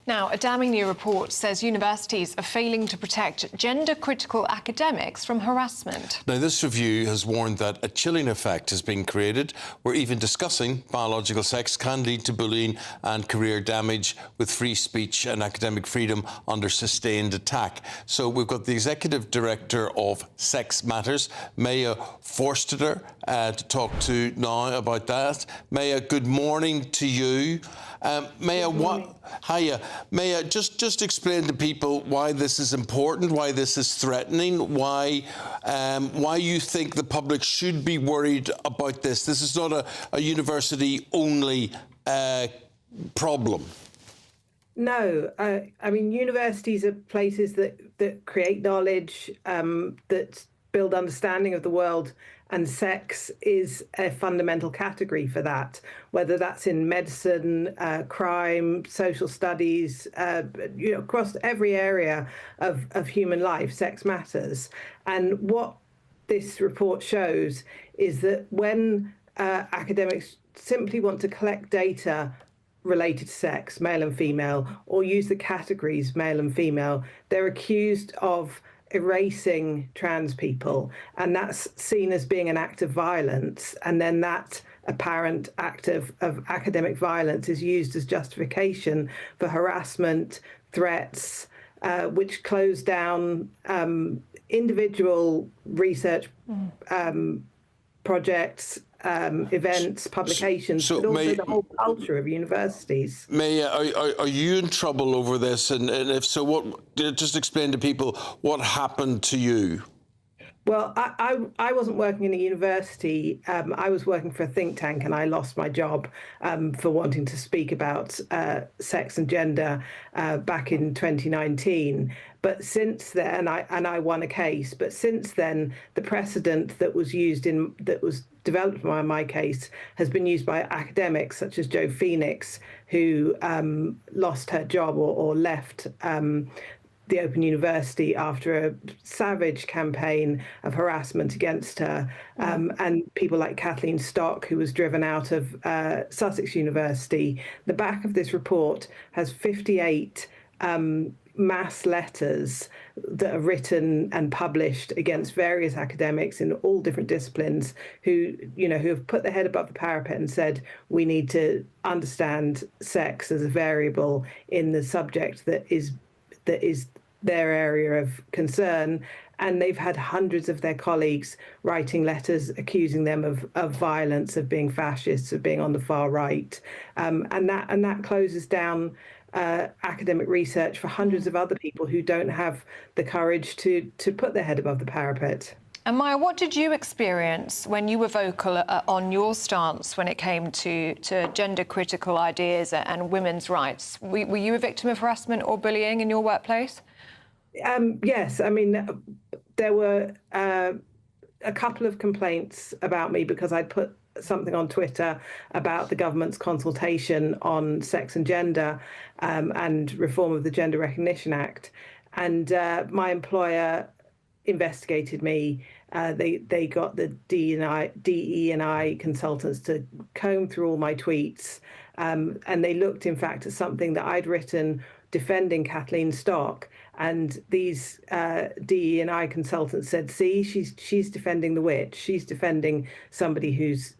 Now, a damning new report says universities are failing to protect gender-critical academics from harassment. Now, this review has warned that a chilling effect has been created where even discussing biological sex can lead to bullying and career damage, with free speech and academic freedom under sustained attack. So we've got the Executive Director of Sex Matters, Maya Forstater, to talk to now about that. Maya, good morning to you. Maya, Maya, just explain to people why this is important, why this is threatening, why you think the public should be worried about this. This is not a university-only problem. No, I mean, universities are places that create knowledge, that build understanding of the world, and sex is a fundamental category for that, whether that's in medicine, crime, social studies, across every area of human life, sex matters. And what this report shows is that when academics simply want to collect data related to sex, male and female, or use the categories male and female, they're accused of erasing trans people, and that's seen as being an act of violence, and then that apparent act of academic violence is used as justification for harassment, threats, which close down individual research projects, events, publications, but also the whole culture of universities. Maya, are you in trouble over this? And if so, what? Just explain to people what happened to you. Well, I wasn't working in a university. I was working for a think tank, and I lost my job for wanting to speak about sex and gender back in 2019. But since then, I won a case. But since then, the precedent that was developed by my case has been used by academics such as Jo Phoenix, who lost her job or left the Open University after a savage campaign of harassment against her, and people like Kathleen Stock, who was driven out of Sussex University. The back of this report has 58 mass letters that are written and published against various academics in all different disciplines who have put their head above the parapet and said, we need to understand sex as a variable in the subject that is their area of concern. And they've had hundreds of their colleagues writing letters accusing them of violence, of being fascists, of being on the far right. And that closes down academic research for hundreds of other people who don't have the courage to put their head above the parapet. And Maya, what did you experience when you were vocal on your stance when it came to gender-critical ideas and women's rights? Were you a victim of harassment or bullying in your workplace? Yes, I mean, there were a couple of complaints about me because I'd put something on Twitter about the government's consultation on sex and gender and reform of the Gender Recognition Act. And my employer investigated me. They got the DE&I consultants to comb through all my tweets, and they looked, in fact, at something that I'd written defending Kathleen Stock, and these DE&I consultants said, see, she's defending the witch. She's defending somebody who's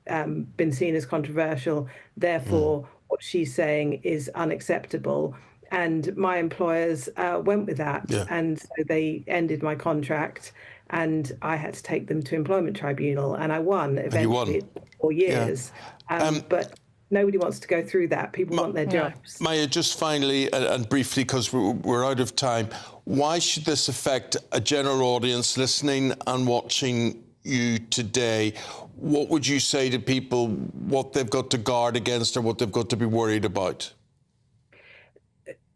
been seen as controversial. Therefore, what she's saying is unacceptable. And my employers went with that. Yeah. And so they ended my contract, and I had to take them to employment tribunal, and I won eventually. 4 years. Yeah. But nobody wants to go through that. People want their jobs. Maya, just finally and briefly, because we're out of time, why should this affect a general audience listening and watching you today? What would you say to people, what they've got to guard against or what they've got to be worried about?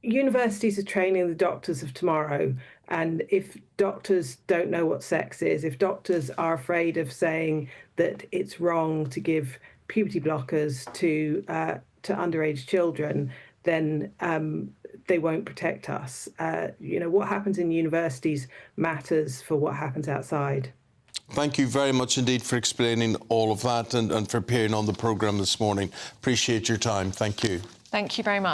Universities are training the doctors of tomorrow, and if doctors don't know what sex is, if doctors are afraid of saying that it's wrong to give puberty blockers to underage children, then they won't protect us. What happens in universities matters for what happens outside. Thank you very much indeed for explaining all of that and for appearing on the programme this morning. Appreciate your time. Thank you. Thank you very much.